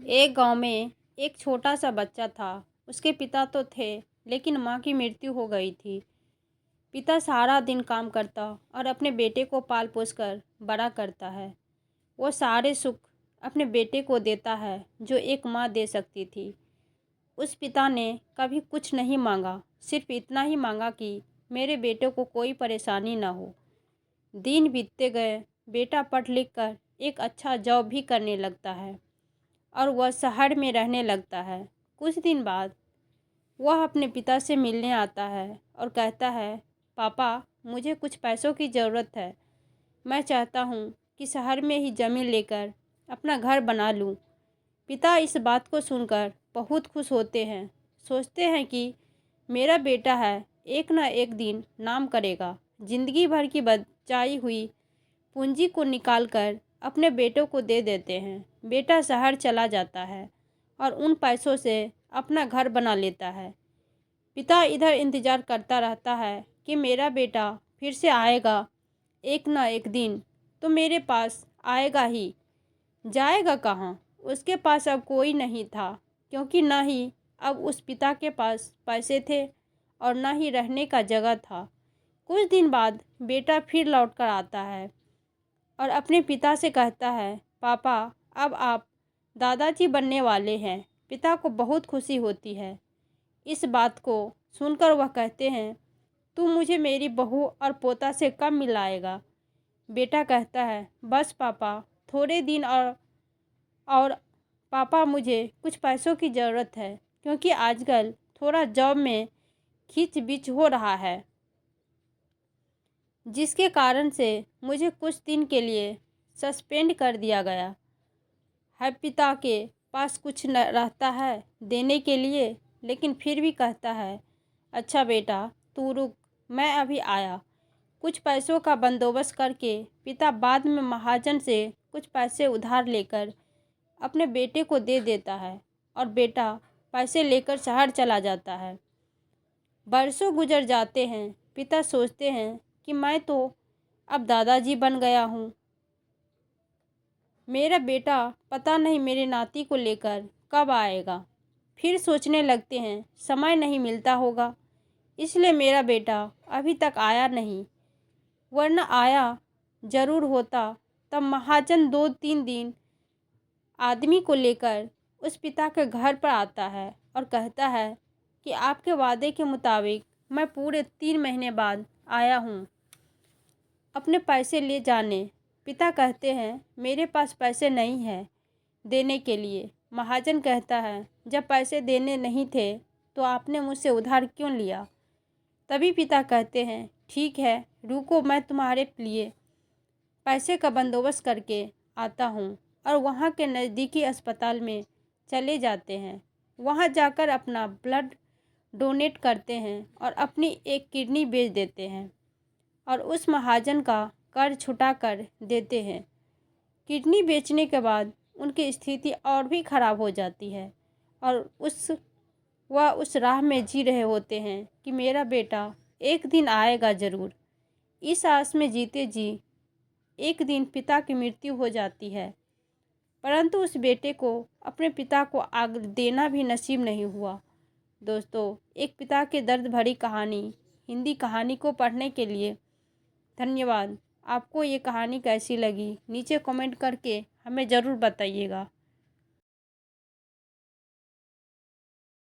एक गांव में एक छोटा सा बच्चा था। उसके पिता तो थे, लेकिन माँ की मृत्यु हो गई थी। पिता सारा दिन काम करता और अपने बेटे को पाल पोस कर बड़ा करता है। वो सारे सुख अपने बेटे को देता है जो एक माँ दे सकती थी। उस पिता ने कभी कुछ नहीं मांगा, सिर्फ इतना ही मांगा कि मेरे बेटे को कोई परेशानी ना हो। दिन बीतते गए, बेटा पढ़ लिख कर एक अच्छा जॉब भी करने लगता है और वह शहर में रहने लगता है। कुछ दिन बाद वह अपने पिता से मिलने आता है और कहता है, पापा, मुझे कुछ पैसों की ज़रूरत है। मैं चाहता हूँ कि शहर में ही ज़मीन लेकर अपना घर बना लूँ। पिता इस बात को सुनकर बहुत खुश होते हैं। सोचते हैं कि मेरा बेटा है, एक ना एक दिन नाम करेगा। जिंदगी भर की बचाई हुई पूंजी को निकालकर अपने बेटों को दे देते हैं। बेटा शहर चला जाता है और उन पैसों से अपना घर बना लेता है। पिता इधर इंतज़ार करता रहता है कि मेरा बेटा फिर से आएगा, एक ना एक दिन तो मेरे पास आएगा ही। जाएगा कहाँ? उसके पास अब कोई नहीं था, क्योंकि न ही अब उस पिता के पास पैसे थे और न ही रहने का जगह था। कुछ दिन बाद बेटा फिर लौट कर आता है और अपने पिता से कहता है, पापा, अब आप दादाजी बनने वाले हैं। पिता को बहुत खुशी होती है। इस बात को सुनकर वह कहते हैं, तू मुझे मेरी बहू और पोता से कब मिलाएगा? बेटा कहता है, बस पापा, थोड़े दिन और पापा, मुझे कुछ पैसों की ज़रूरत है, क्योंकि आजकल थोड़ा जॉब में खींच बीच हो रहा है, जिसके कारण से मुझे कुछ दिन के लिए सस्पेंड कर दिया गया है। पिता के पास कुछ न रहता है देने के लिए, लेकिन फिर भी कहता है, अच्छा बेटा, तू रुक, मैं अभी आया। कुछ पैसों का बंदोबस्त करके पिता बाद में महाजन से कुछ पैसे उधार लेकर अपने बेटे को दे देता है और बेटा पैसे लेकर शहर चला जाता है। बरसों गुजर जाते हैं। पिता सोचते हैं कि मैं तो अब दादाजी बन गया हूँ। मेरा बेटा पता नहीं मेरे नाती को लेकर कब आएगा। फिर सोचने लगते हैं, समय नहीं मिलता होगा, इसलिए मेरा बेटा अभी तक आया नहीं, वरना आया ज़रूर होता। तब महाजन 2-3 दिन आदमी को लेकर उस पिता के घर पर आता है और कहता है कि आपके वादे के मुताबिक मैं पूरे 3 महीने बाद आया हूँ अपने पैसे ले जाने। पिता कहते हैं, मेरे पास पैसे नहीं हैं देने के लिए। महाजन कहता है, जब पैसे देने नहीं थे तो आपने मुझसे उधार क्यों लिया? तभी पिता कहते हैं, ठीक है, रुको, मैं तुम्हारे लिए पैसे का बंदोबस्त करके आता हूँ। और वहाँ के नज़दीकी अस्पताल में चले जाते हैं। वहाँ जाकर अपना ब्लड डोनेट करते हैं और अपनी एक किडनी बेच देते हैं और उस महाजन का कर्ज छुटा कर देते हैं। किडनी बेचने के बाद उनकी स्थिति और भी ख़राब हो जाती है और वह उस राह में जी रहे होते हैं कि मेरा बेटा एक दिन आएगा ज़रूर। इस आस में जीते जी एक दिन पिता की मृत्यु हो जाती है, परंतु उस बेटे को अपने पिता को आग देना भी नसीब नहीं हुआ। दोस्तों, एक पिता के दर्द भरी कहानी हिंदी कहानी को पढ़ने के लिए धन्यवाद। आपको ये कहानी कैसी लगी नीचे कमेंट करके हमें ज़रूर बताइएगा।